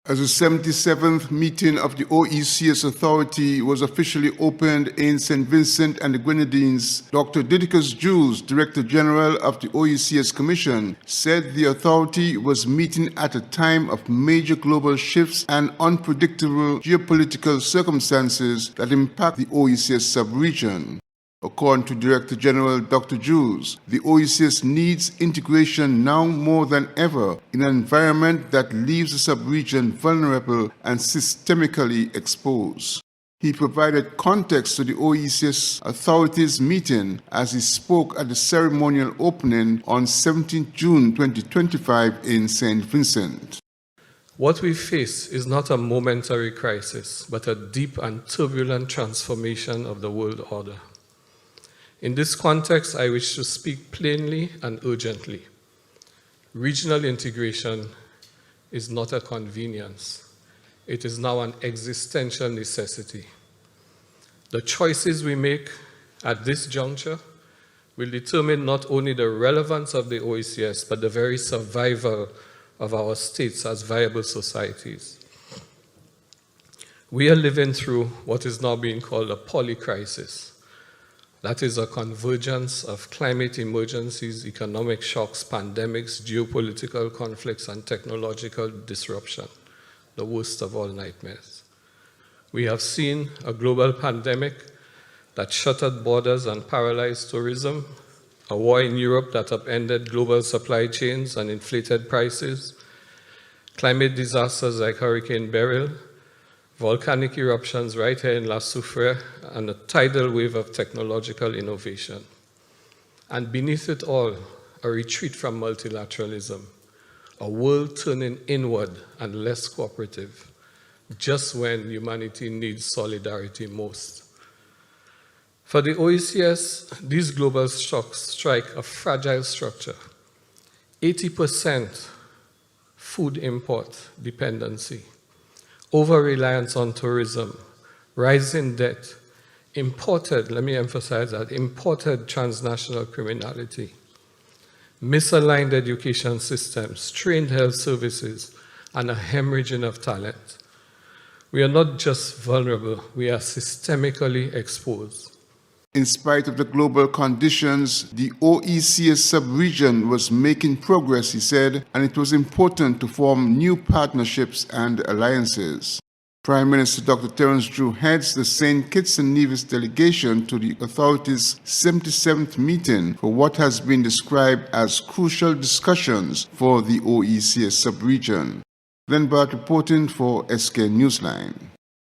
As the 77th meeting of the OECS Authority was officially opened in St. Vincent and the Grenadines, Dr. Didacus Jules, Director General of the OECS Commission, said the authority was meeting at a time of major global shifts and unpredictable geopolitical circumstances that impact the OECS subregion. According to Director General Dr Jules, the OECS needs integration now more than ever in an environment that leaves the subregion vulnerable and systemically exposed. He provided context to the OECS Authority's meeting as he spoke at the ceremonial opening on 17 June 2025 in St. Vincent. What we face is not a momentary crisis, but a deep and turbulent transformation of the world order. In this context, I wish to speak plainly and urgently. Regional integration is not a convenience. It is now an existential necessity. The choices we make at this juncture will determine not only the relevance of the OECS, but the very survival of our states as viable societies. We are living through what is now being called a polycrisis. That is a convergence of climate emergencies, economic shocks, pandemics, geopolitical conflicts, and technological disruption, the worst of all nightmares. We have seen a global pandemic that shuttered borders and paralyzed tourism, a war in Europe that upended global supply chains and inflated prices, climate disasters like Hurricane Beryl, volcanic eruptions right here in La Soufrière, and a tidal wave of technological innovation. And beneath it all, a retreat from multilateralism, a world turning inward and less cooperative, just when humanity needs solidarity most. For the OECS, these global shocks strike a fragile structure. 80% food import dependency, over-reliance on tourism, rising debt, imported, let me emphasize that, imported transnational criminality, misaligned education systems, strained health services, and a hemorrhaging of talent. We are not just vulnerable, we are systemically exposed. In spite of the global conditions, the OECS sub-region was making progress, he said, and it was important to form new partnerships and alliances. Prime Minister Dr. Terence Drew heads the St. Kitts and Nevis delegation to the authority's 77th meeting for what has been described as crucial discussions for the OECS sub-region. Then Bart reporting for SK Newsline.